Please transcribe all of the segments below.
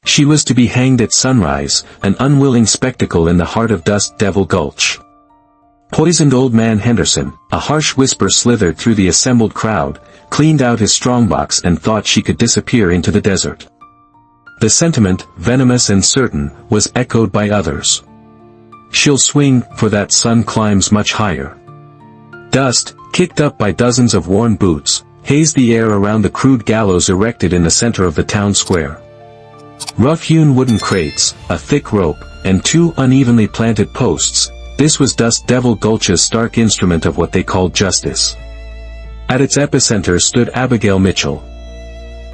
She was to be hanged at sunrise, an unwilling spectacle in the heart of Dust Devil Gulch. Poisoned Old Man Henderson, a harsh whisper slithered through the assembled crowd, cleaned out his strongbox and thought she could disappear into the desert. The sentiment, venomous and certain, was echoed by others. She'll swing, for that sun climbs much higher. Dust, kicked up by dozens of worn boots, hazed the air around the crude gallows erected in the center of the town square. Rough-hewn wooden crates, a thick rope, and 2 unevenly planted posts, this was Dust Devil Gulch's stark instrument of what they called justice. At its epicenter stood Abigail Mitchell.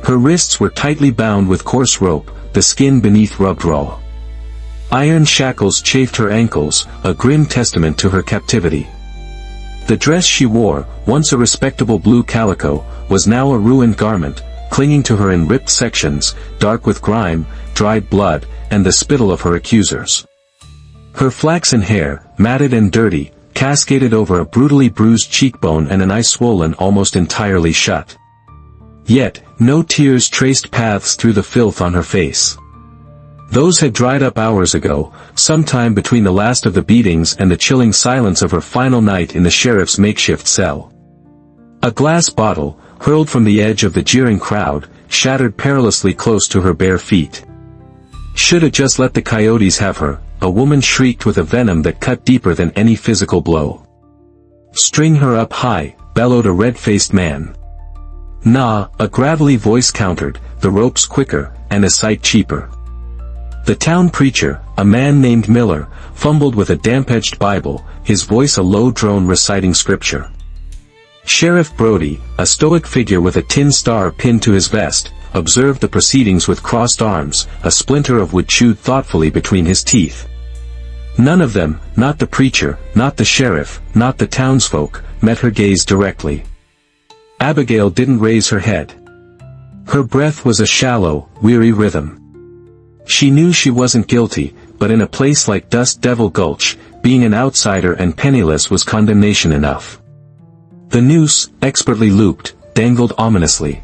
Her wrists were tightly bound with coarse rope, the skin beneath rubbed raw. Iron shackles chafed her ankles, a grim testament to her captivity. The dress she wore, once a respectable blue calico, was now a ruined garment, clinging to her in ripped sections, dark with grime, dried blood, and the spittle of her accusers. Her flaxen hair, matted and dirty, cascaded over a brutally bruised cheekbone and an eye swollen almost entirely shut. Yet, no tears traced paths through the filth on her face. Those had dried up hours ago, sometime between the last of the beatings and the chilling silence of her final night in the sheriff's makeshift cell. A glass bottle, hurled from the edge of the jeering crowd, shattered perilously close to her bare feet. "Shoulda just let the coyotes have her," a woman shrieked with a venom that cut deeper than any physical blow. "String her up high," bellowed a red-faced man. "Nah," a gravelly voice countered, "the rope's quicker, and a sight cheaper." The town preacher, a man named Miller, fumbled with a damp-edged Bible, his voice a low drone reciting scripture. Sheriff Brody, a stoic figure with a tin star pinned to his vest, observed the proceedings with crossed arms, a splinter of wood chewed thoughtfully between his teeth. None of them, not the preacher, not the sheriff, not the townsfolk, met her gaze directly. Abigail didn't raise her head. Her breath was a shallow, weary rhythm. She knew she wasn't guilty, but in a place like Dust Devil Gulch, being an outsider and penniless was condemnation enough. The noose, expertly looped, dangled ominously.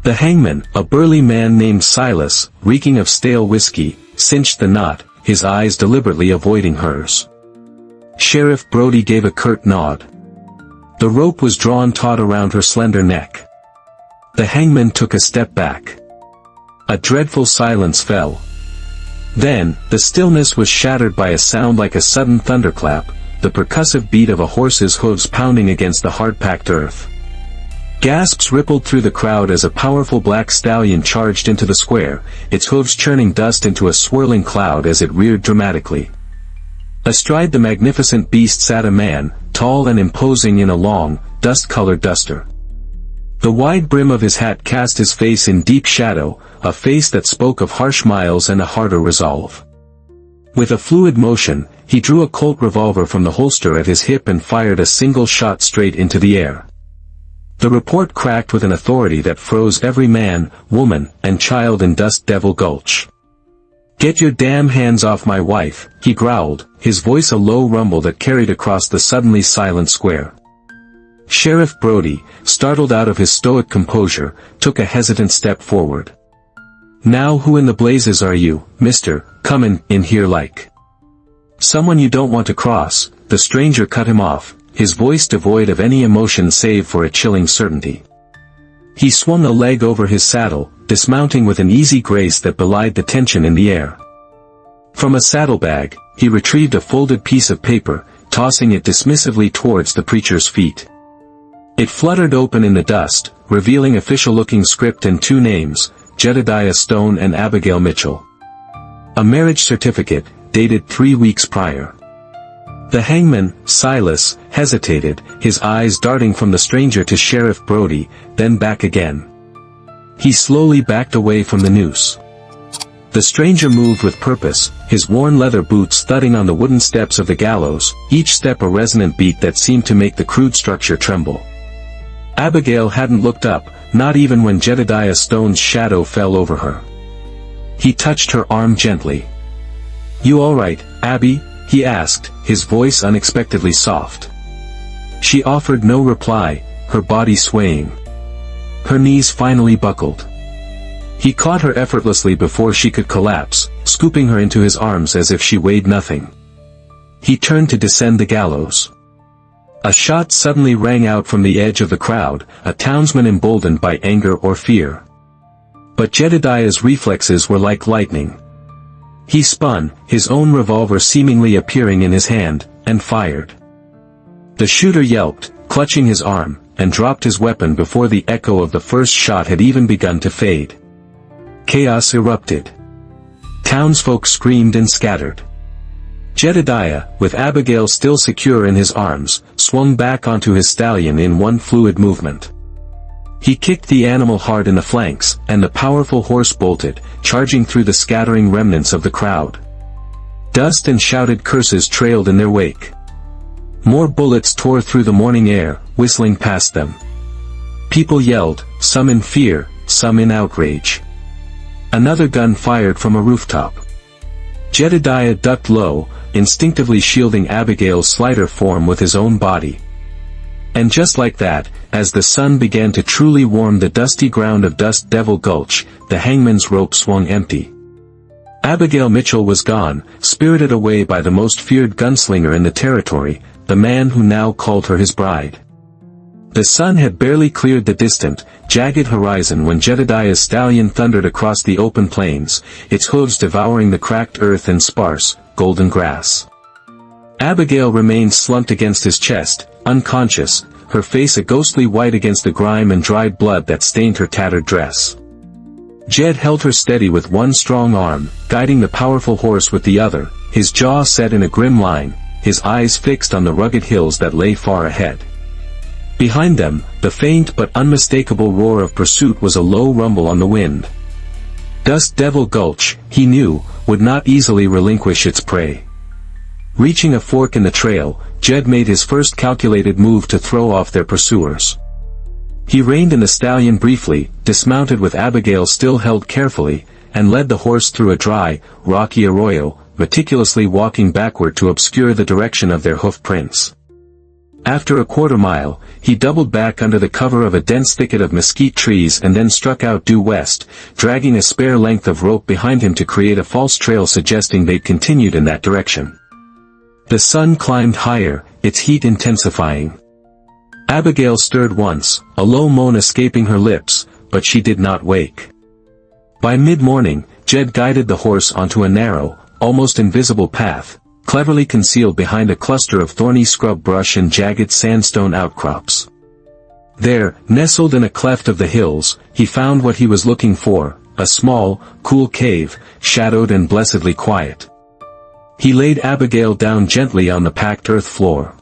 The hangman, a burly man named Silas, reeking of stale whiskey, cinched the knot, his eyes deliberately avoiding hers. Sheriff Brody gave a curt nod. The rope was drawn taut around her slender neck. The hangman took a step back. A dreadful silence fell. Then, the stillness was shattered by a sound like a sudden thunderclap, the percussive beat of a horse's hooves pounding against the hard-packed earth. Gasps rippled through the crowd as a powerful black stallion charged into the square, its hooves churning dust into a swirling cloud as it reared dramatically. Astride the magnificent beast sat a man, tall and imposing in a long, dust-colored duster. The wide brim of his hat cast his face in deep shadow, a face that spoke of harsh miles and a harder resolve. With a fluid motion, he drew a Colt revolver from the holster at his hip and fired a single shot straight into the air. The report cracked with an authority that froze every man, woman, and child in Dust Devil Gulch. "Get your damn hands off my wife," he growled, his voice a low rumble that carried across the suddenly silent square. Sheriff Brody, startled out of his stoic composure, took a hesitant step forward. "Now who in the blazes are you, mister, comin' in here like? Someone you don't want to cross?" The stranger cut him off, his voice devoid of any emotion save for a chilling certainty. He swung a leg over his saddle, dismounting with an easy grace that belied the tension in the air. From a saddlebag, he retrieved a folded piece of paper, tossing it dismissively towards the preacher's feet. It fluttered open in the dust, revealing official-looking script and 2 names, Jedediah Stone and Abigail Mitchell. A marriage certificate, dated 3 weeks prior. The hangman, Silas, hesitated, his eyes darting from the stranger to Sheriff Brody, then back again. He slowly backed away from the noose. The stranger moved with purpose, his worn leather boots thudding on the wooden steps of the gallows, each step a resonant beat that seemed to make the crude structure tremble. Abigail hadn't looked up, not even when Jedediah Stone's shadow fell over her. He touched her arm gently. "You all right, Abby?" he asked, his voice unexpectedly soft. She offered no reply, her body swaying. Her knees finally buckled. He caught her effortlessly before she could collapse, scooping her into his arms as if she weighed nothing. He turned to descend the gallows. A shot suddenly rang out from the edge of the crowd, a townsman emboldened by anger or fear. But Jedediah's reflexes were like lightning. He spun, his own revolver seemingly appearing in his hand, and fired. The shooter yelped, clutching his arm, and dropped his weapon before the echo of the first shot had even begun to fade. Chaos erupted. Townsfolk screamed and scattered. Jedediah, with Abigail still secure in his arms, swung back onto his stallion in one fluid movement. He kicked the animal hard in the flanks, and the powerful horse bolted, charging through the scattering remnants of the crowd. Dust and shouted curses trailed in their wake. More bullets tore through the morning air, whistling past them. People yelled, some in fear, some in outrage. Another gun fired from a rooftop. Jedediah ducked low, instinctively shielding Abigail's slighter form with his own body. And just like that, as the sun began to truly warm the dusty ground of Dust Devil Gulch, the hangman's rope swung empty. Abigail Mitchell was gone, spirited away by the most feared gunslinger in the territory, the man who now called her his bride. The sun had barely cleared the distant, jagged horizon when Jedediah's stallion thundered across the open plains, its hooves devouring the cracked earth and sparse, golden grass. Abigail remained slumped against his chest, unconscious, her face a ghostly white against the grime and dried blood that stained her tattered dress. Jed held her steady with one strong arm, guiding the powerful horse with the other, his jaw set in a grim line, his eyes fixed on the rugged hills that lay far ahead. Behind them, the faint but unmistakable roar of pursuit was a low rumble on the wind. Dust Devil Gulch, he knew, would not easily relinquish its prey. Reaching a fork in the trail, Jed made his first calculated move to throw off their pursuers. He reined in the stallion briefly, dismounted with Abigail still held carefully, and led the horse through a dry, rocky arroyo, meticulously walking backward to obscure the direction of their hoof prints. After a quarter mile, he doubled back under the cover of a dense thicket of mesquite trees and then struck out due west, dragging a spare length of rope behind him to create a false trail suggesting they'd continued in that direction. The sun climbed higher, its heat intensifying. Abigail stirred once, a low moan escaping her lips, but she did not wake. By mid-morning, Jed guided the horse onto a narrow, almost invisible path, cleverly concealed behind a cluster of thorny scrub brush and jagged sandstone outcrops. There, nestled in a cleft of the hills, he found what he was looking for, a small, cool cave, shadowed and blessedly quiet. He laid Abigail down gently on the packed earth floor.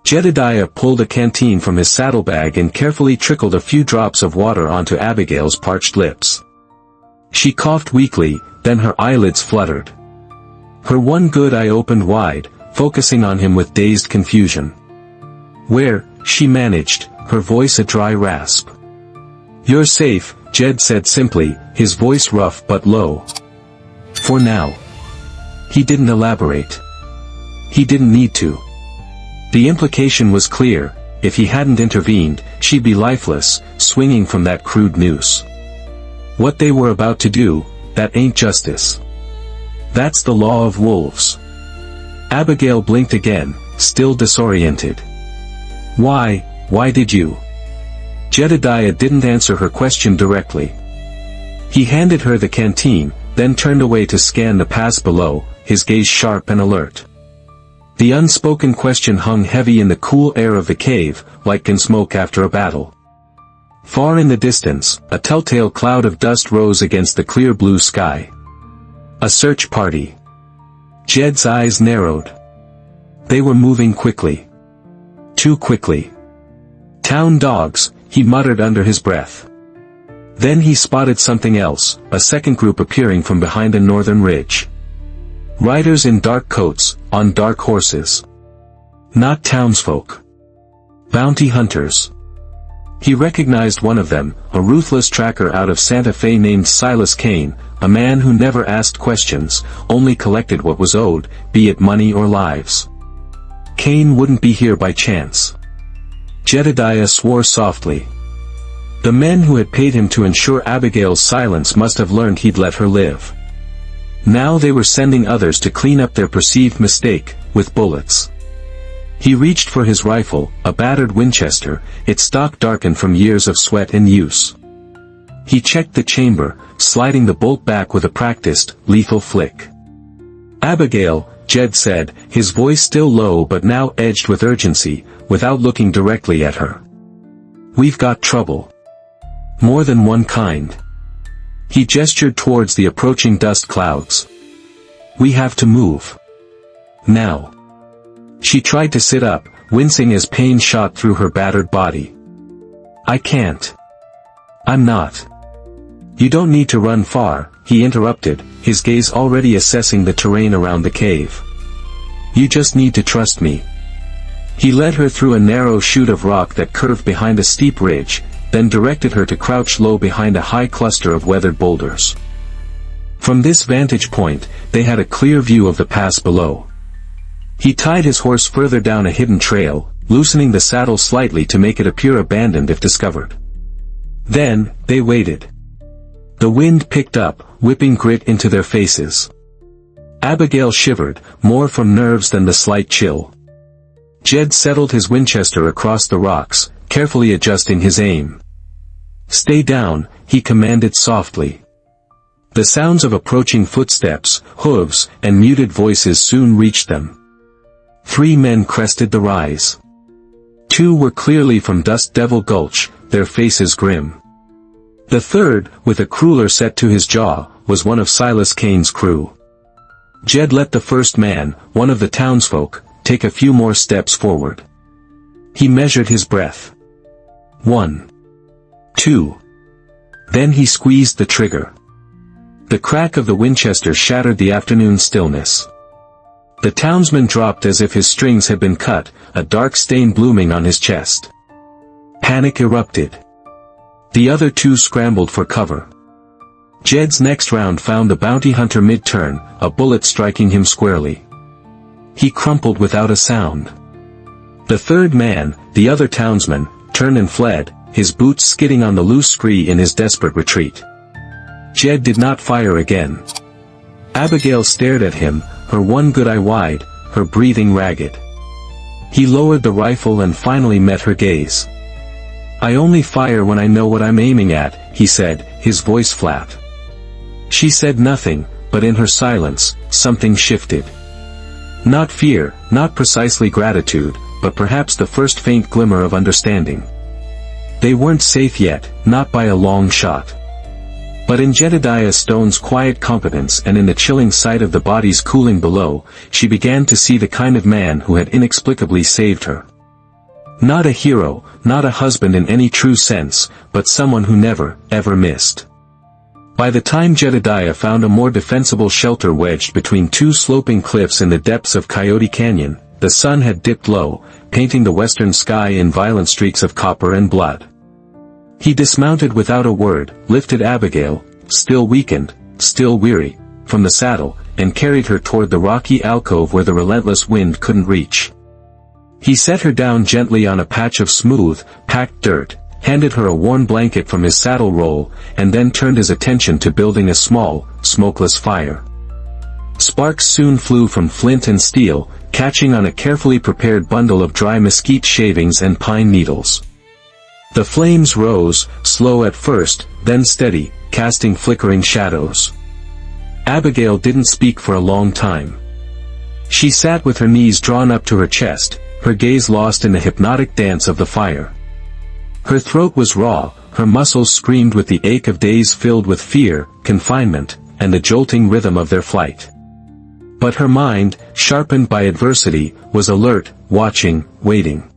Jedediah pulled a canteen from his saddlebag and carefully trickled a few drops of water onto Abigail's parched lips. She coughed weakly, then her eyelids fluttered. Her one good eye opened wide, focusing on him with dazed confusion. "Where?" she managed, her voice a dry rasp. "You're safe," Jed said simply, his voice rough but low. "For now." He didn't elaborate. He didn't need to. The implication was clear: if he hadn't intervened, she'd be lifeless, swinging from that crude noose. What they were about to do, that ain't justice. That's the law of wolves. Abigail blinked again, still disoriented. Why did you?" Jedediah didn't answer her question directly. He handed her the canteen, then turned away to scan the pass below, his gaze sharp and alert. The unspoken question hung heavy in the cool air of the cave, like gunsmoke after a battle. Far in the distance, a telltale cloud of dust rose against the clear blue sky. A search party. Jed's eyes narrowed. They were moving quickly. Too quickly. "Town dogs," he muttered under his breath. Then he spotted something else, a second group appearing from behind a northern ridge. Riders in dark coats, on dark horses. Not townsfolk. Bounty hunters. He recognized one of them, a ruthless tracker out of Santa Fe named Silas Kane, a man who never asked questions, only collected what was owed, be it money or lives. Kane wouldn't be here by chance. Jedediah swore softly. The men who had paid him to ensure Abigail's silence must have learned he'd let her live. Now they were sending others to clean up their perceived mistake, with bullets. He reached for his rifle, a battered Winchester, its stock darkened from years of sweat and use. He checked the chamber, sliding the bolt back with a practiced, lethal flick. "Abigail," Jed said, his voice still low but now edged with urgency, without looking directly at her. "We've got trouble. More than one kind." He gestured towards the approaching dust clouds. "We have to move. Now." She tried to sit up, wincing as pain shot through her battered body. "I can't. I'm not." "You don't need to run far," he interrupted, his gaze already assessing the terrain around the cave. "You just need to trust me." He led her through a narrow chute of rock that curved behind a steep ridge, then directed her to crouch low behind a high cluster of weathered boulders. From this vantage point, they had a clear view of the pass below. He tied his horse further down a hidden trail, loosening the saddle slightly to make it appear abandoned if discovered. Then, they waited. The wind picked up, whipping grit into their faces. Abigail shivered, more from nerves than the slight chill. Jed settled his Winchester across the rocks, carefully adjusting his aim. "Stay down," he commanded softly. The sounds of approaching footsteps, hooves, and muted voices soon reached them. 3 men crested the rise. 2 were clearly from Dust Devil Gulch, their faces grim. The third, with a crueler set to his jaw, was one of Silas Kane's crew. Jed let the first man, one of the townsfolk, take a few more steps forward. He measured his breath. 1. 2. Then he squeezed the trigger. The crack of the Winchester shattered the afternoon stillness. The townsman dropped as if his strings had been cut, a dark stain blooming on his chest. Panic erupted. The other 2 scrambled for cover. Jed's next round found the bounty hunter mid-turn, a bullet striking him squarely. He crumpled without a sound. The third man, the other townsman, turned and fled, his boots skidding on the loose scree in his desperate retreat. Jed did not fire again. Abigail stared at him, her one good eye wide, her breathing ragged. He lowered the rifle and finally met her gaze. "I only fire when I know what I'm aiming at," he said, his voice flat. She said nothing, but in her silence, something shifted. Not fear, not precisely gratitude, but perhaps the first faint glimmer of understanding. They weren't safe yet, not by a long shot. But in Jedediah Stone's quiet competence and in the chilling sight of the bodies cooling below, she began to see the kind of man who had inexplicably saved her. Not a hero, not a husband in any true sense, but someone who never, ever missed. By the time Jedediah found a more defensible shelter wedged between 2 sloping cliffs in the depths of Coyote Canyon, the sun had dipped low, painting the western sky in violent streaks of copper and blood. He dismounted without a word, lifted Abigail, still weakened, still weary, from the saddle, and carried her toward the rocky alcove where the relentless wind couldn't reach. He set her down gently on a patch of smooth, packed dirt, handed her a worn blanket from his saddle roll, and then turned his attention to building a small, smokeless fire. Sparks soon flew from flint and steel, catching on a carefully prepared bundle of dry mesquite shavings and pine needles. The flames rose, slow at first, then steady, casting flickering shadows. Abigail didn't speak for a long time. She sat with her knees drawn up to her chest, her gaze lost in the hypnotic dance of the fire. Her throat was raw, her muscles screamed with the ache of days filled with fear, confinement, and the jolting rhythm of their flight. But her mind, sharpened by adversity, was alert, watching, waiting.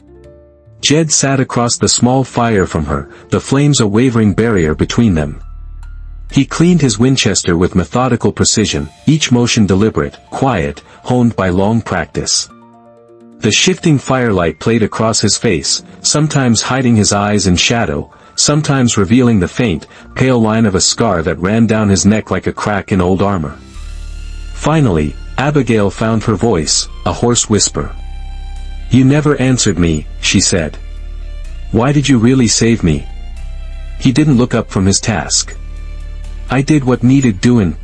Jed sat across the small fire from her, the flames a wavering barrier between them. He cleaned his Winchester with methodical precision, each motion deliberate, quiet, honed by long practice. The shifting firelight played across his face, sometimes hiding his eyes in shadow, sometimes revealing the faint, pale line of a scar that ran down his neck like a crack in old armor. Finally, Abigail found her voice, a hoarse whisper. "You never answered me," she said. "Why did you really save me?" he didn't look up from his task. I did what needed doing.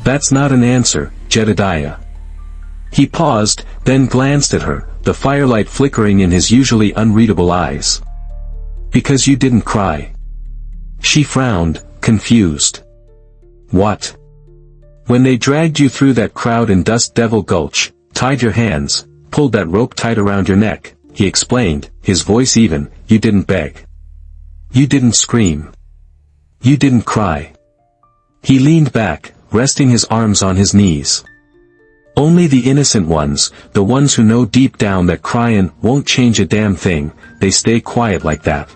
That's not an answer, Jedediah. He paused, then glanced at her, the firelight flickering in his usually unreadable eyes. Because you didn't cry. She frowned, confused. What? When they dragged you through that crowd in Dust Devil Gulch, tied your hands, pulled that rope tight around your neck, he explained, his voice even, you didn't beg. You didn't scream. You didn't cry. He leaned back, resting his arms on his knees. Only the innocent ones, the ones who know deep down that crying won't change a damn thing, they stay quiet like that.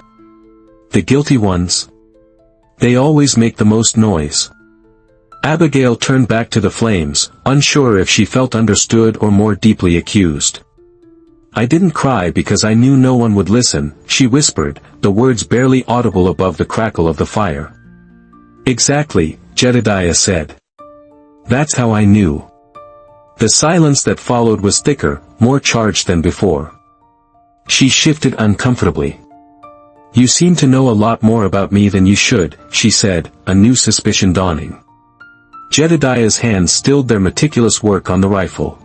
The guilty ones? They always make the most noise. Abigail turned back to the flames, unsure if she felt understood or more deeply accused. I didn't cry because I knew no one would listen, she whispered, the words barely audible above the crackle of the fire. Exactly, Jedediah said. That's how I knew. The silence that followed was thicker, more charged than before. She shifted uncomfortably. You seem to know a lot more about me than you should, she said, a new suspicion dawning. Jedediah's hands stilled their meticulous work on the rifle.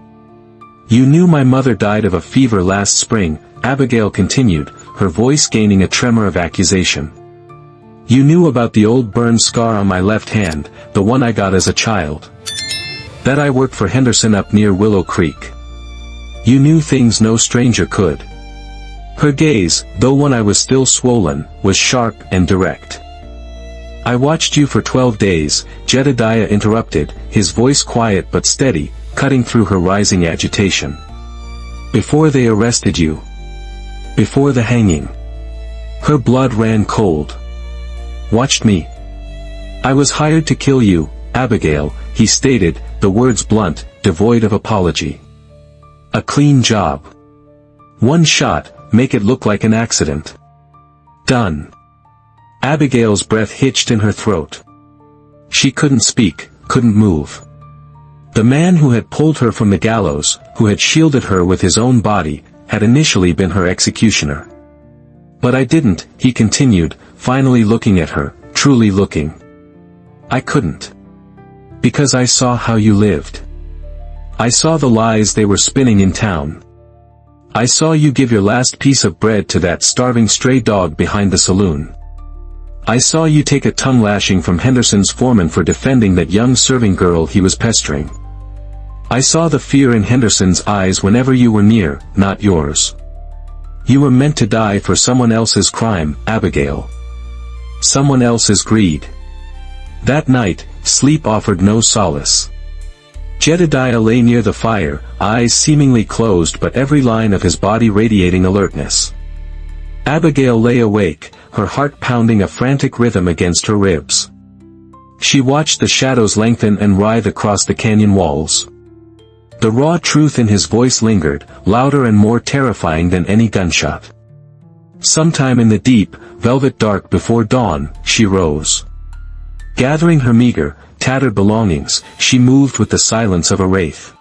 You knew my mother died of a fever last spring, Abigail continued, her voice gaining a tremor of accusation. You knew about the old burn scar on my left hand, the one I got as a child. That I worked for Henderson up near Willow Creek. You knew things no stranger could. Her gaze, though when I was still swollen, was sharp and direct. I watched you for 12 days, Jedediah interrupted, his voice quiet but steady, cutting through her rising agitation. Before they arrested you. Before the hanging. Her blood ran cold. Watched me. I was hired to kill you, Abigail, he stated, the words blunt, devoid of apology. A clean job. One shot, make it look like an accident. Done. Abigail's breath hitched in her throat. She couldn't speak, couldn't move. The man who had pulled her from the gallows, who had shielded her with his own body, had initially been her executioner. But I didn't, he continued, finally looking at her, truly looking. I couldn't. Because I saw how you lived. I saw the lies they were spinning in town. I saw you give your last piece of bread to that starving stray dog behind the saloon. I saw you take a tongue lashing from Henderson's foreman for defending that young serving girl he was pestering. I saw the fear in Henderson's eyes whenever you were near, not yours. You were meant to die for someone else's crime, Abigail. Someone else's greed. That night, sleep offered no solace. Jedediah lay near the fire, eyes seemingly closed but every line of his body radiating alertness. Abigail lay awake, her heart pounding a frantic rhythm against her ribs. She watched the shadows lengthen and writhe across the canyon walls. The raw truth in his voice lingered, louder and more terrifying than any gunshot. Sometime in the deep, velvet dark before dawn, she rose. Gathering her meager, tattered belongings, she moved with the silence of a wraith.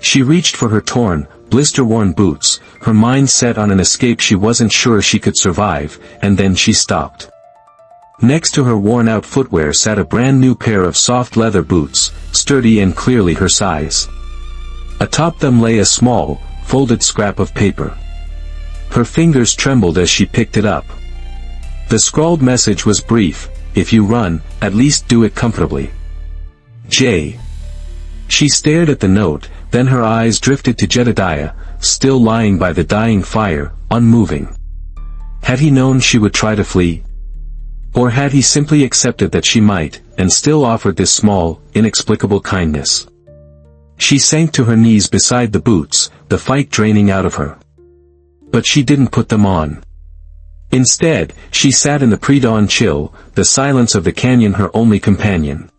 She reached for her torn, blister-worn boots, her mind set on an escape she wasn't sure she could survive, and then she stopped. Next to her worn-out footwear sat a brand-new pair of soft leather boots, sturdy and clearly her size. Atop them lay a small, folded scrap of paper. Her fingers trembled as she picked it up. The scrawled message was brief: if you run, at least do it comfortably. J. She stared at the note, then her eyes drifted to Jedediah, still lying by the dying fire, unmoving. Had he known she would try to flee? Or had he simply accepted that she might, and still offered this small, inexplicable kindness? She sank to her knees beside the boots, the fight draining out of her. But she didn't put them on. Instead, she sat in the pre-dawn chill, the silence of the canyon her only companion.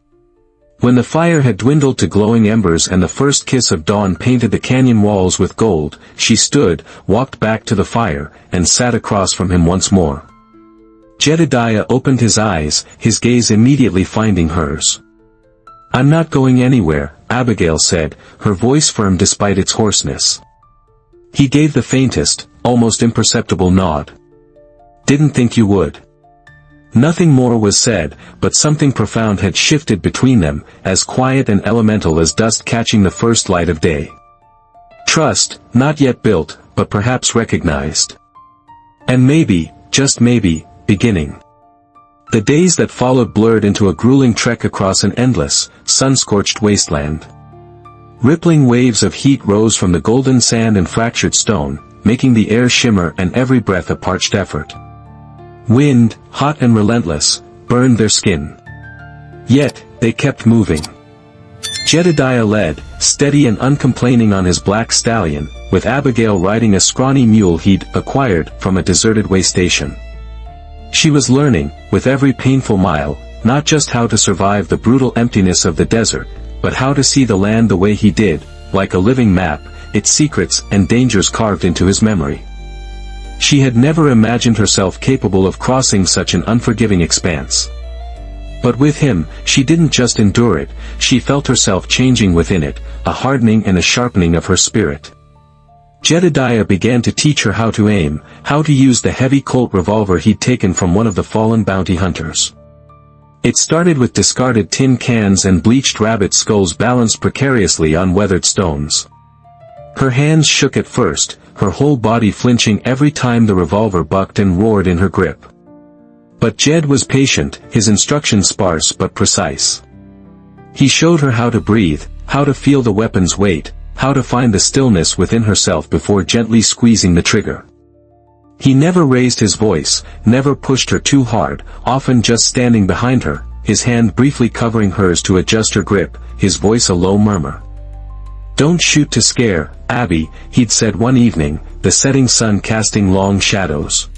When the fire had dwindled to glowing embers and the first kiss of dawn painted the canyon walls with gold, she stood, walked back to the fire, and sat across from him once more. Jedediah opened his eyes, his gaze immediately finding hers. I'm not going anywhere, Abigail said, her voice firm despite its hoarseness. He gave the faintest, almost imperceptible nod. Didn't think you would. Nothing more was said, but something profound had shifted between them, as quiet and elemental as dust catching the first light of day. Trust, not yet built, but perhaps recognized. And maybe, just maybe, beginning. The days that followed blurred into a grueling trek across an endless, sun-scorched wasteland. Rippling waves of heat rose from the golden sand and fractured stone, making the air shimmer and every breath a parched effort. Wind, hot and relentless, burned their skin. Yet, they kept moving. Jedediah led, steady and uncomplaining on his black stallion, with Abigail riding a scrawny mule he'd acquired from a deserted way station. She was learning, with every painful mile, not just how to survive the brutal emptiness of the desert, but how to see the land the way he did, like a living map, its secrets and dangers carved into his memory. She had never imagined herself capable of crossing such an unforgiving expanse. But with him, she didn't just endure it, she felt herself changing within it, a hardening and a sharpening of her spirit. Jedediah began to teach her how to aim, how to use the heavy Colt revolver he'd taken from one of the fallen bounty hunters. It started with discarded tin cans and bleached rabbit skulls balanced precariously on weathered stones. Her hands shook at first, her whole body flinching every time the revolver bucked and roared in her grip. But Jed was patient, his instructions sparse but precise. He showed her how to breathe, how to feel the weapon's weight, how to find the stillness within herself before gently squeezing the trigger. He never raised his voice, never pushed her too hard, often just standing behind her, his hand briefly covering hers to adjust her grip, his voice a low murmur. "Don't shoot to scare, Abby," he'd said one evening, the setting sun casting long shadows.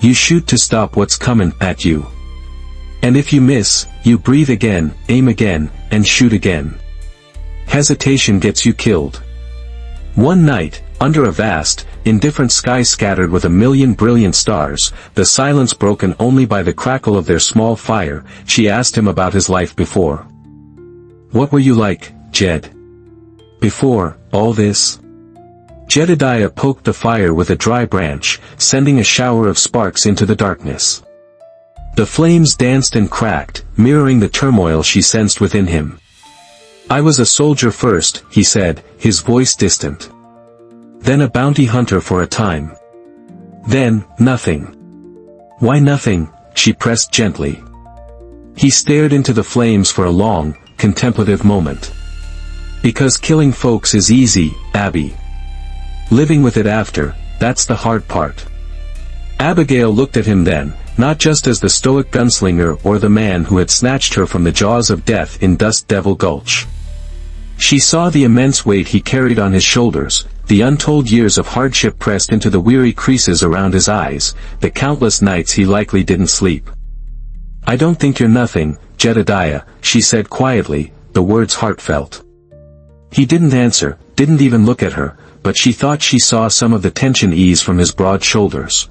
"You shoot to stop what's comin' at you. And if you miss, you breathe again, aim again, and shoot again. Hesitation gets you killed." One night, under a vast, indifferent sky scattered with a million brilliant stars, the silence broken only by the crackle of their small fire, she asked him about his life before. "What were you like, Jed? Before all this?" Jedediah poked the fire with a dry branch, sending a shower of sparks into the darkness. The flames danced and cracked, mirroring the turmoil she sensed within him. "I was a soldier first," he said, his voice distant. "Then a bounty hunter for a time. Then, nothing." "Why nothing?" she pressed gently. He stared into the flames for a long, contemplative moment. "Because killing folks is easy, Abby. Living with it after, that's the hard part." Abigail looked at him then, not just as the stoic gunslinger or the man who had snatched her from the jaws of death in Dust Devil Gulch. She saw the immense weight he carried on his shoulders, the untold years of hardship pressed into the weary creases around his eyes, the countless nights he likely didn't sleep. "I don't think you're nothing, Jedediah," she said quietly, the words heartfelt. He didn't answer, didn't even look at her, but she thought she saw some of the tension ease from his broad shoulders.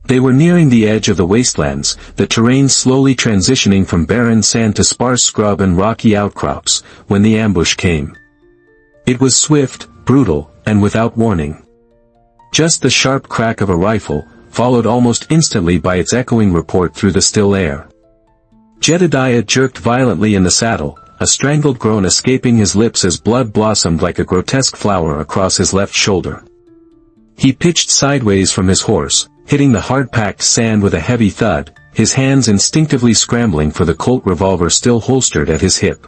They were nearing the edge of the wastelands, the terrain slowly transitioning from barren sand to sparse scrub and rocky outcrops, when the ambush came. It was swift, brutal, and without warning. Just the sharp crack of a rifle, followed almost instantly by its echoing report through the still air. Jedediah jerked violently in the saddle, a strangled groan escaping his lips as blood blossomed like a grotesque flower across his left shoulder. He pitched sideways from his horse, hitting the hard-packed sand with a heavy thud, his hands instinctively scrambling for the Colt revolver still holstered at his hip.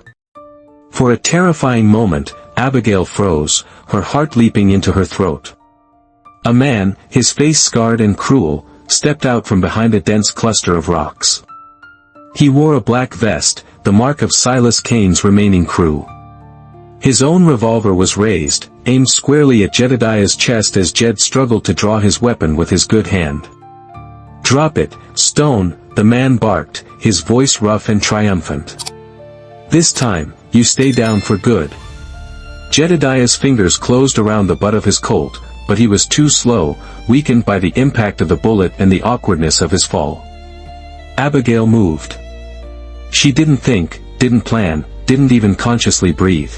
For a terrifying moment, Abigail froze, her heart leaping into her throat. A man, his face scarred and cruel, stepped out from behind a dense cluster of rocks. He wore a black vest, the mark of Silas Kane's remaining crew. His own revolver was raised, aimed squarely at Jedediah's chest as Jed struggled to draw his weapon with his good hand. "Drop it, Stone," the man barked, his voice rough and triumphant. "This time, you stay down for good." Jedediah's fingers closed around the butt of his Colt, but he was too slow, weakened by the impact of the bullet and the awkwardness of his fall. Abigail moved. She didn't think, didn't plan, didn't even consciously breathe.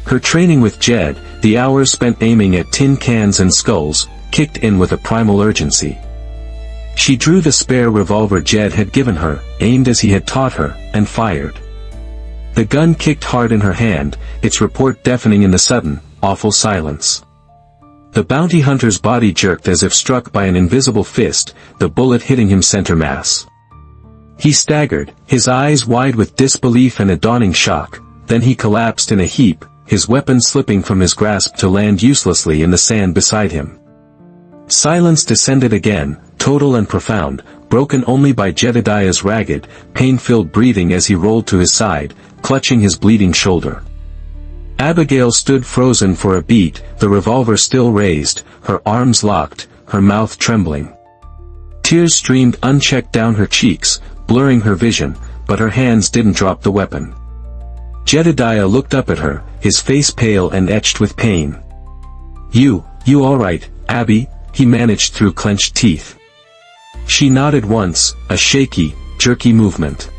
Her training with Jed, the hours spent aiming at tin cans and skulls, kicked in with a primal urgency. She drew the spare revolver Jed had given her, aimed as he had taught her, and fired. The gun kicked hard in her hand, its report deafening in the sudden, awful silence. The bounty hunter's body jerked as if struck by an invisible fist, the bullet hitting him center mass. He staggered, his eyes wide with disbelief and a dawning shock, then he collapsed in a heap, his weapon slipping from his grasp to land uselessly in the sand beside him. Silence descended again, total and profound, broken only by Jedediah's ragged, pain-filled breathing as he rolled to his side, clutching his bleeding shoulder. Abigail stood frozen for a beat, the revolver still raised, her arms locked, her mouth trembling. Tears streamed unchecked down her cheeks, blurring her vision, but her hands didn't drop the weapon. Jedediah looked up at her, his face pale and etched with pain. You all right, Abby?" he managed through clenched teeth. She nodded once, a shaky, jerky movement.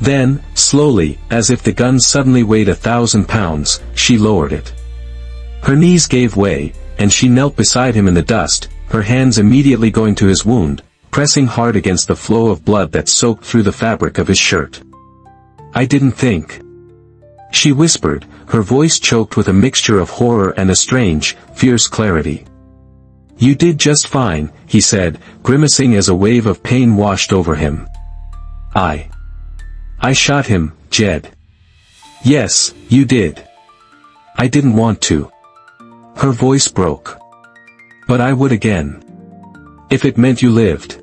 Then, slowly, as if the gun suddenly weighed 1,000 pounds, she lowered it. Her knees gave way, and she knelt beside him in the dust, her hands immediately going to his wound, pressing hard against the flow of blood that soaked through the fabric of his shirt. "I didn't think," she whispered, her voice choked with a mixture of horror and a strange, fierce clarity. "You did just fine," he said, grimacing as a wave of pain washed over him. I shot him, Jed." "Yes, you did. I didn't want to." Her voice broke. "But I would again. If it meant you lived."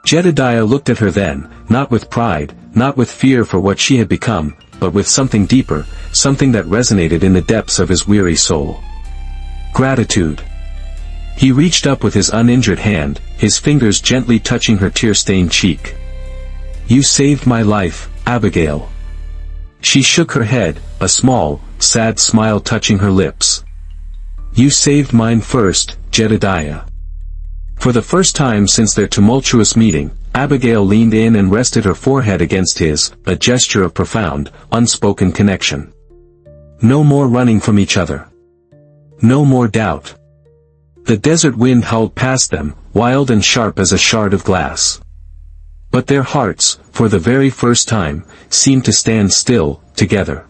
Jedediah looked at her then, not with pride, not with fear for what she had become, but with something deeper, something that resonated in the depths of his weary soul. Gratitude. He reached up with his uninjured hand, his fingers gently touching her tear-stained cheek. "You saved my life, Abigail." She shook her head, a small, sad smile touching her lips. "You saved mine first, Jedediah." For the first time since their tumultuous meeting, Abigail leaned in and rested her forehead against his, a gesture of profound, unspoken connection. No more running from each other. No more doubt. The desert wind howled past them, wild and sharp as a shard of glass. But their hearts, for the very first time, seemed to stand still, together.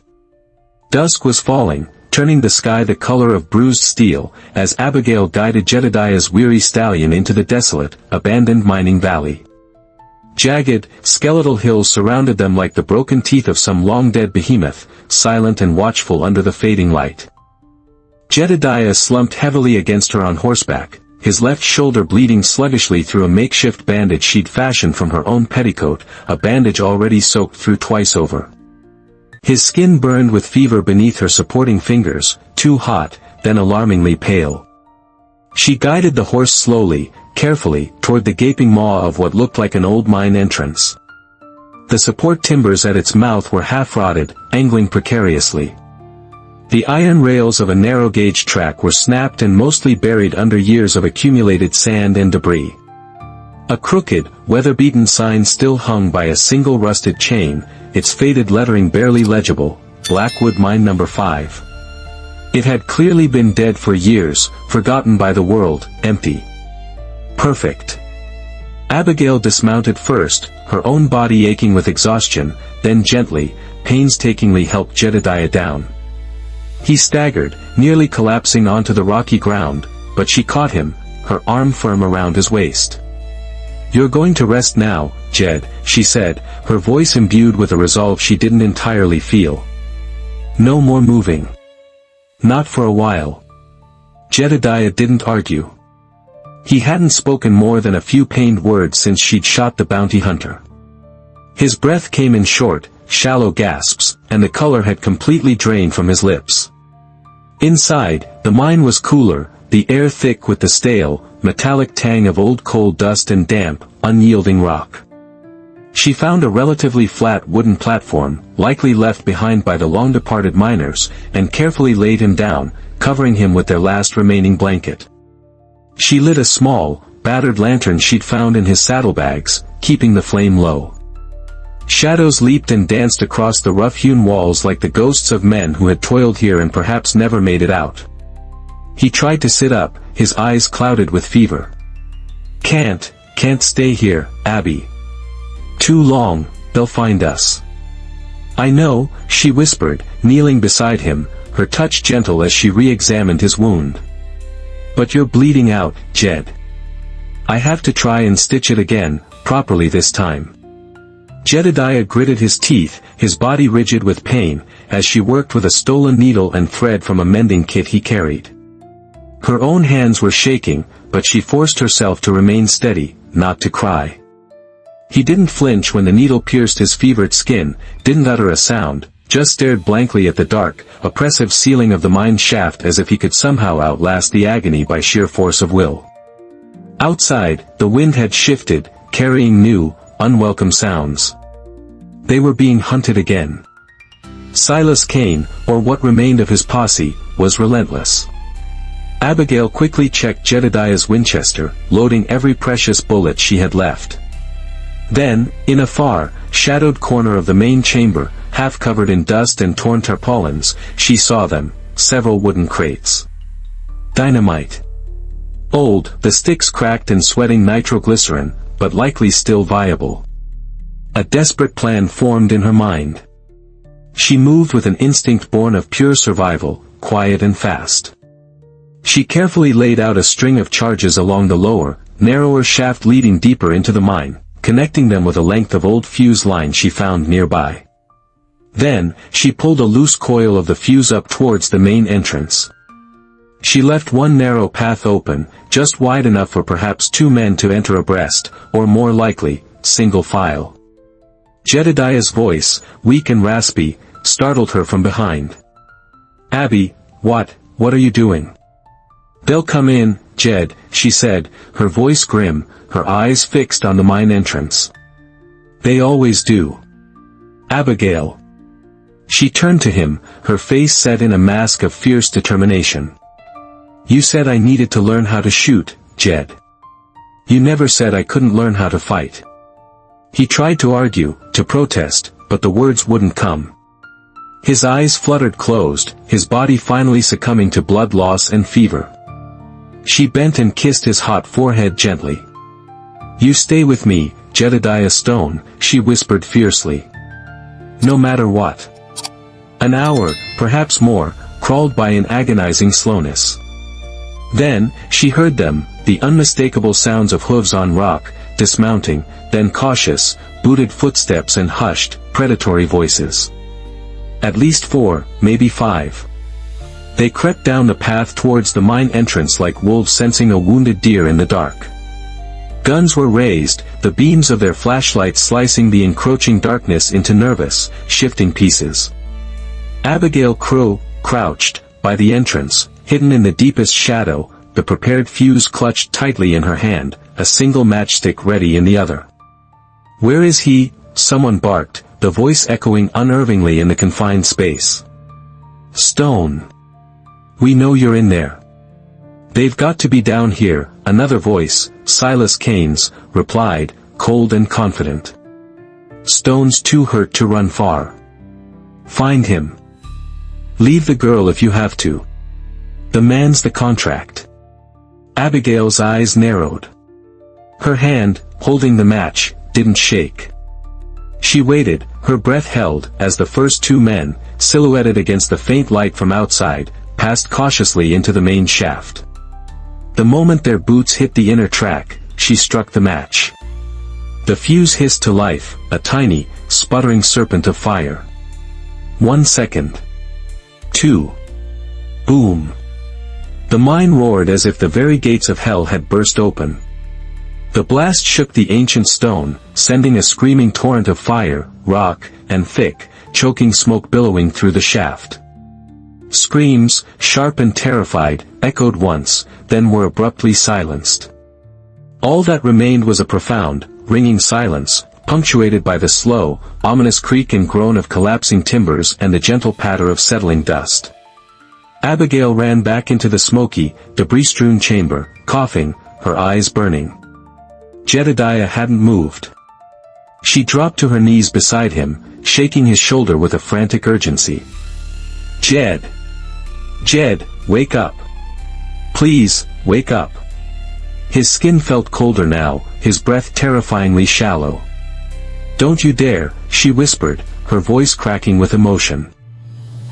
Dusk was falling, turning the sky the color of bruised steel, as Abigail guided Jedediah's weary stallion into the desolate, abandoned mining valley. Jagged, skeletal hills surrounded them like the broken teeth of some long-dead behemoth, silent and watchful under the fading light. Jedediah slumped heavily against her on horseback, his left shoulder bleeding sluggishly through a makeshift bandage she'd fashioned from her own petticoat, a bandage already soaked through twice over. His skin burned with fever beneath her supporting fingers, too hot, then alarmingly pale. She guided the horse slowly, carefully, toward the gaping maw of what looked like an old mine entrance. The support timbers at its mouth were half-rotted, angling precariously. The iron rails of a narrow-gauge track were snapped and mostly buried under years of accumulated sand and debris. A crooked, weather-beaten sign still hung by a single rusted chain, its faded lettering barely legible, Blackwood Mine No. 5. It had clearly been dead for years, forgotten by the world, empty. Perfect. Abigail dismounted first, her own body aching with exhaustion, then gently, painstakingly helped Jedediah down. He staggered, nearly collapsing onto the rocky ground, but she caught him, her arm firm around his waist. "You're going to rest now, Jed," she said, her voice imbued with a resolve she didn't entirely feel. "No more moving. Not for a while." Jedediah didn't argue. He hadn't spoken more than a few pained words since she'd shot the bounty hunter. His breath came in short, shallow gasps, and the color had completely drained from his lips. Inside, the mine was cooler, the air thick with the stale, metallic tang of old coal dust and damp, unyielding rock. She found a relatively flat wooden platform, likely left behind by the long-departed miners, and carefully laid him down, covering him with their last remaining blanket. She lit a small, battered lantern she'd found in his saddlebags, keeping the flame low. Shadows leaped and danced across the rough-hewn walls like the ghosts of men who had toiled here and perhaps never made it out. He tried to sit up, his eyes clouded with fever. "Can't, Can't stay here, Abby. Too long, they'll find us. I know, she whispered, kneeling beside him, her touch gentle as she re-examined his wound. But you're bleeding out, Jed. I have to try and stitch it again, properly this time. Jedediah gritted his teeth, his body rigid with pain, as she worked with a stolen needle and thread from a mending kit he carried. Her own hands were shaking, but she forced herself to remain steady, not to cry. He didn't flinch when the needle pierced his fevered skin, didn't utter a sound, just stared blankly at the dark, oppressive ceiling of the mine shaft as if he could somehow outlast the agony by sheer force of will. Outside, the wind had shifted, carrying new, unwelcome sounds. They were being hunted again. Silas Kane, or what remained of his posse, was relentless. Abigail quickly checked Jedediah's Winchester, loading every precious bullet she had left. Then, in a far, shadowed corner of the main chamber, half covered in dust and torn tarpaulins, she saw them, several wooden crates. Dynamite. Old, the sticks cracked and sweating nitroglycerin, but likely still viable. A desperate plan formed in her mind. She moved with an instinct born of pure survival, quiet and fast. She carefully laid out a string of charges along the lower, narrower shaft leading deeper into the mine, connecting them with a length of old fuse line she found nearby. Then, she pulled a loose coil of the fuse up towards the main entrance. She left one narrow path open, just wide enough for perhaps 2 men to enter abreast, or more likely, single file. Jedediah's voice, weak and raspy, startled her from behind. Abby, what are you doing? They'll come in, Jed, she said, her voice grim, her eyes fixed on the mine entrance. They always do. Abigail. She turned to him, her face set in a mask of fierce determination. You said I needed to learn how to shoot, Jed. You never said I couldn't learn how to fight. He tried to argue, to protest, but the words wouldn't come. His eyes fluttered closed, his body finally succumbing to blood loss and fever. She bent and kissed his hot forehead gently. You stay with me, Jedediah Stone, she whispered fiercely. No matter what. An hour, perhaps more, crawled by in agonizing slowness. Then, she heard them, the unmistakable sounds of hooves on rock, dismounting, then cautious, booted footsteps and hushed, predatory voices. At least 4, maybe 5. They crept down the path towards the mine entrance like wolves sensing a wounded deer in the dark. Guns were raised, the beams of their flashlights slicing the encroaching darkness into nervous, shifting pieces. Abigail crouched, by the entrance, hidden in the deepest shadow, the prepared fuse clutched tightly in her hand, a single matchstick ready in the other. Where is he? Someone barked, the voice echoing unervingly in the confined space. Stone. We know you're in there. They've got to be down here, another voice, Silas Kane's, replied, cold and confident. Stone's too hurt to run far. Find him. Leave the girl if you have to. The man's the contract. Abigail's eyes narrowed. Her hand, holding the match, didn't shake. She waited, her breath held, as the first 2 men, silhouetted against the faint light from outside, passed cautiously into the main shaft. The moment their boots hit the inner track, she struck the match. The fuse hissed to life, a tiny, sputtering serpent of fire. 1 second. 2. Boom. The mine roared as if the very gates of hell had burst open. The blast shook the ancient stone, sending a screaming torrent of fire, rock, and thick, choking smoke billowing through the shaft. Screams, sharp and terrified, echoed once, then were abruptly silenced. All that remained was a profound, ringing silence, punctuated by the slow, ominous creak and groan of collapsing timbers and the gentle patter of settling dust. Abigail ran back into the smoky, debris-strewn chamber, coughing, her eyes burning. Jedediah hadn't moved. She dropped to her knees beside him, shaking his shoulder with a frantic urgency. Jed! Jed, wake up! Please, wake up! His skin felt colder now, his breath terrifyingly shallow. "Don't you dare," she whispered, her voice cracking with emotion.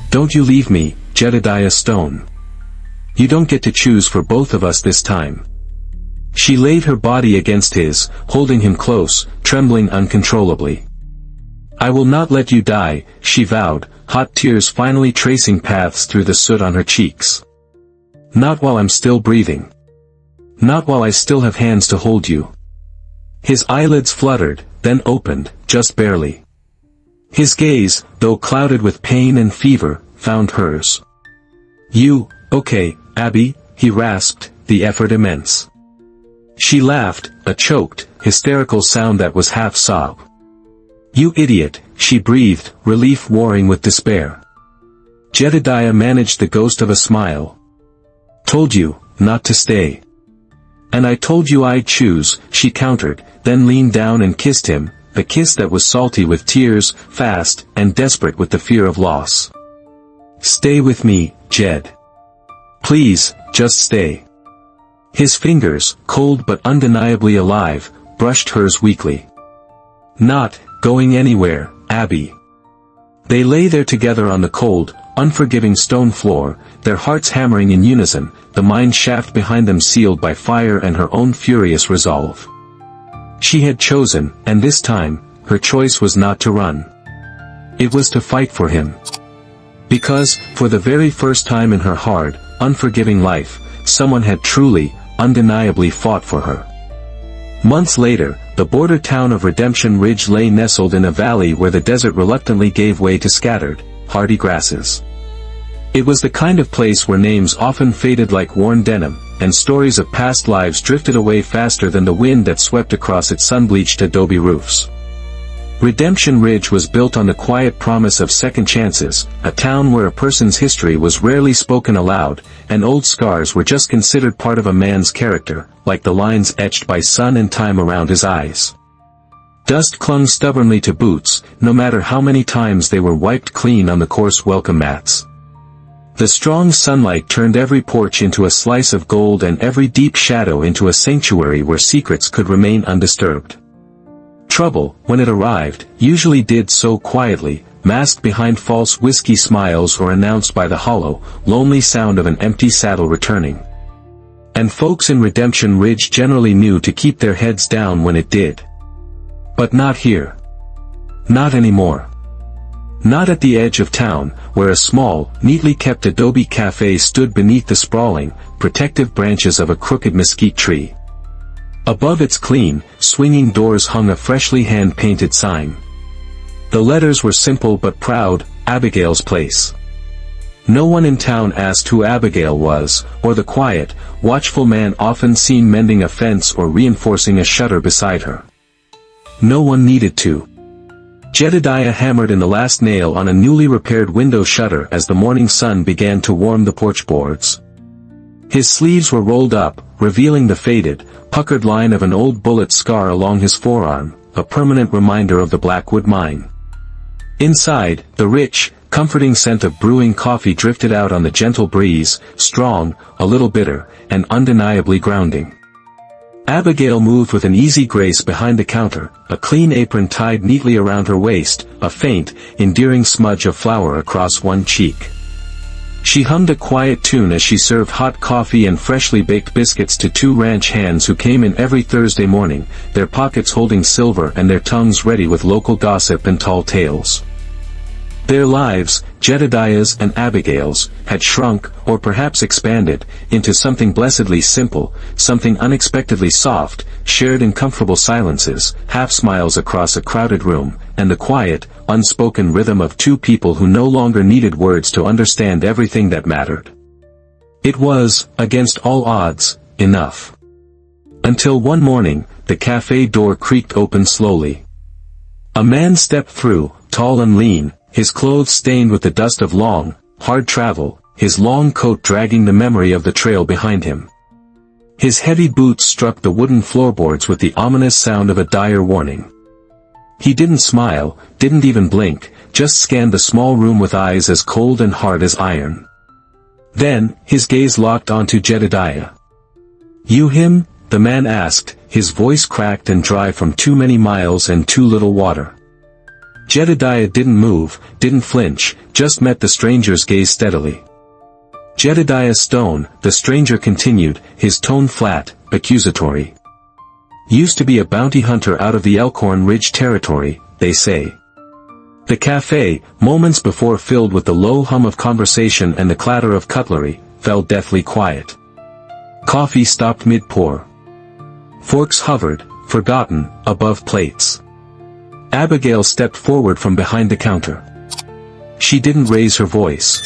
"Don't you leave me, Jedediah Stone. You don't get to choose for both of us this time." She laid her body against his, holding him close, trembling uncontrollably. "I will not let you die," she vowed, hot tears finally tracing paths through the soot on her cheeks. "Not while I'm still breathing. Not while I still have hands to hold you." His eyelids fluttered, then opened, just barely. His gaze, though clouded with pain and fever, found hers. "You, okay, Abby," he rasped, the effort immense. She laughed, a choked, hysterical sound that was half sob. "You idiot," she breathed, relief warring with despair. Jedediah managed the ghost of a smile. "Told you, not to stay." "And I told you I'd choose," she countered, then leaned down and kissed him, a kiss that was salty with tears, fast, and desperate with the fear of loss. "Stay with me, Jed. Please, just stay." His fingers, cold but undeniably alive, brushed hers weakly. "Not going anywhere, Abby." They lay there together on the cold, unforgiving stone floor, their hearts hammering in unison, the mine shaft behind them sealed by fire and her own furious resolve. She had chosen, and this time, her choice was not to run. It was to fight for him. Because, for the very first time in her hard, unforgiving life, someone had truly, undeniably fought for her. Months later, the border town of Redemption Ridge lay nestled in a valley where the desert reluctantly gave way to scattered, hardy grasses. It was the kind of place where names often faded like worn denim, and stories of past lives drifted away faster than the wind that swept across its sun-bleached adobe roofs. Redemption Ridge was built on the quiet promise of second chances, a town where a person's history was rarely spoken aloud, and old scars were just considered part of a man's character, like the lines etched by sun and time around his eyes. Dust clung stubbornly to boots, no matter how many times they were wiped clean on the coarse welcome mats. The strong sunlight turned every porch into a slice of gold and every deep shadow into a sanctuary where secrets could remain undisturbed. Trouble, when it arrived, usually did so quietly, masked behind false whiskey smiles or announced by the hollow, lonely sound of an empty saddle returning. And folks in Redemption Ridge generally knew to keep their heads down when it did. But not here. Not anymore. Not at the edge of town, where a small, neatly kept adobe cafe stood beneath the sprawling, protective branches of a crooked mesquite tree. Above its clean, swinging doors hung a freshly hand-painted sign. The letters were simple but proud, Abigail's Place. No one in town asked who Abigail was, or the quiet, watchful man often seen mending a fence or reinforcing a shutter beside her. No one needed to. Jedediah hammered in the last nail on a newly repaired window shutter as the morning sun began to warm the porch boards. His sleeves were rolled up, revealing the faded, puckered line of an old bullet scar along his forearm, a permanent reminder of the Blackwood mine. Inside, the rich, comforting scent of brewing coffee drifted out on the gentle breeze, strong, a little bitter, and undeniably grounding. Abigail moved with an easy grace behind the counter, a clean apron tied neatly around her waist, a faint, endearing smudge of flour across one cheek. She hummed a quiet tune as she served hot coffee and freshly baked biscuits to two ranch hands who came in every Thursday morning, their pockets holding silver and their tongues ready with local gossip and tall tales. Their lives, Jedediah's and Abigail's, had shrunk, or perhaps expanded, into something blessedly simple, something unexpectedly soft, shared in comfortable silences, half-smiles across a crowded room, and the quiet, unspoken rhythm of two people who no longer needed words to understand everything that mattered. It was, against all odds, enough. Until one morning, the cafe door creaked open slowly. A man stepped through, tall and lean, his clothes stained with the dust of long, hard travel, his long coat dragging the memory of the trail behind him. His heavy boots struck the wooden floorboards with the ominous sound of a dire warning. He didn't smile, didn't even blink, just scanned the small room with eyes as cold and hard as iron. Then, his gaze locked onto Jedediah. "You him, the man asked, his voice cracked and dry from too many miles and too little water. Jedediah didn't move, didn't flinch, just met the stranger's gaze steadily. "Jedediah Stone," the stranger continued, his tone flat, accusatory. "Used to be a bounty hunter out of the Elkhorn Ridge territory, they say." The cafe, moments before filled with the low hum of conversation and the clatter of cutlery, fell deathly quiet. Coffee stopped mid-pour. Forks hovered, forgotten, above plates. Abigail stepped forward from behind the counter. She didn't raise her voice.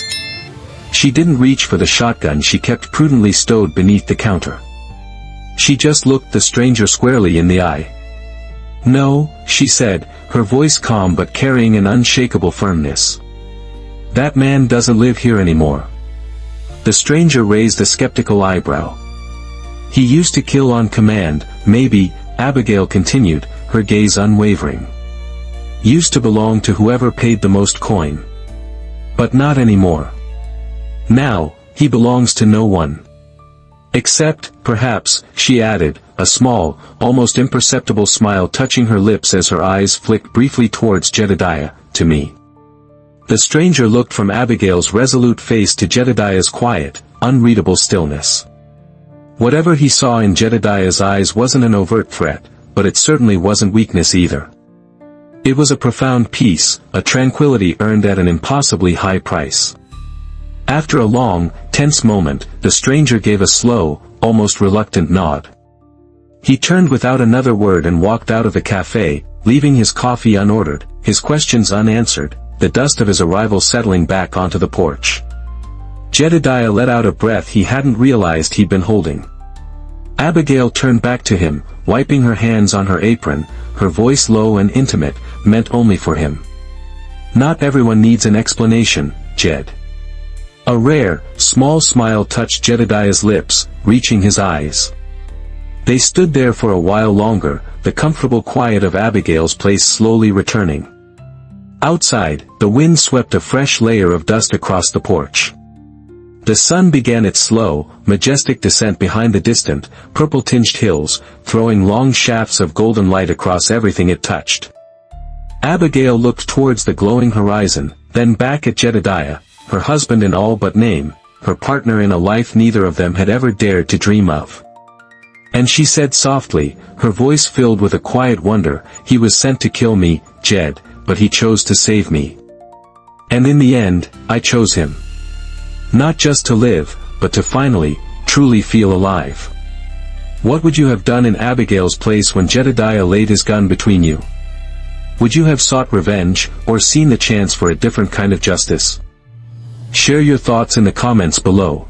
She didn't reach for the shotgun she kept prudently stowed beneath the counter. She just looked the stranger squarely in the eye. "No," she said, her voice calm but carrying an unshakable firmness. "That man doesn't live here anymore." The stranger raised a skeptical eyebrow. "He used to kill on command, maybe," Abigail continued, her gaze unwavering. "Used to belong to whoever paid the most coin. But not anymore. Now, he belongs to no one. Except, perhaps," she added, a small, almost imperceptible smile touching her lips as her eyes flicked briefly towards Jedediah, "to me." The stranger looked from Abigail's resolute face to Jedediah's quiet, unreadable stillness. Whatever he saw in Jedediah's eyes wasn't an overt threat, but it certainly wasn't weakness either. It was a profound peace, a tranquility earned at an impossibly high price. After a long, tense moment, the stranger gave a slow, almost reluctant nod. He turned without another word and walked out of the cafe, leaving his coffee unordered, his questions unanswered, the dust of his arrival settling back onto the porch. Jedediah let out a breath he hadn't realized he'd been holding. Abigail turned back to him, wiping her hands on her apron, her voice low and intimate, meant only for him. "Not everyone needs an explanation, Jed." A rare, small smile touched Jedediah's lips, reaching his eyes. They stood there for a while longer, the comfortable quiet of Abigail's place slowly returning. Outside, the wind swept a fresh layer of dust across the porch. The sun began its slow, majestic descent behind the distant, purple-tinged hills, throwing long shafts of golden light across everything it touched. Abigail looked towards the glowing horizon, then back at Jedediah, her husband in all but name, her partner in a life neither of them had ever dared to dream of. And she said softly, her voice filled with a quiet wonder, "He was sent to kill me, Jed, but he chose to save me. And in the end, I chose him. Not just to live, but to finally, truly feel alive." What would you have done in Abigail's place when Jedediah laid his gun between you? Would you have sought revenge, or seen the chance for a different kind of justice? Share your thoughts in the comments below.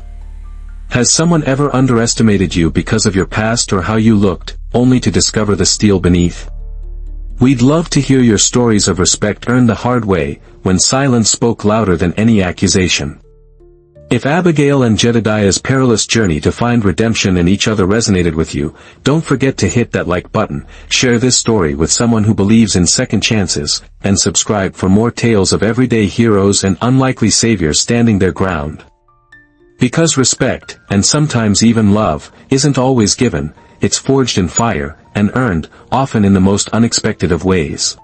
Has someone ever underestimated you because of your past or how you looked, only to discover the steel beneath? We'd love to hear your stories of respect earned the hard way, when silence spoke louder than any accusation. If Abigail and Jedediah's perilous journey to find redemption in each other resonated with you, don't forget to hit that like button, share this story with someone who believes in second chances, and subscribe for more tales of everyday heroes and unlikely saviors standing their ground. Because respect, and sometimes even love, isn't always given, it's forged in fire, and earned, often in the most unexpected of ways.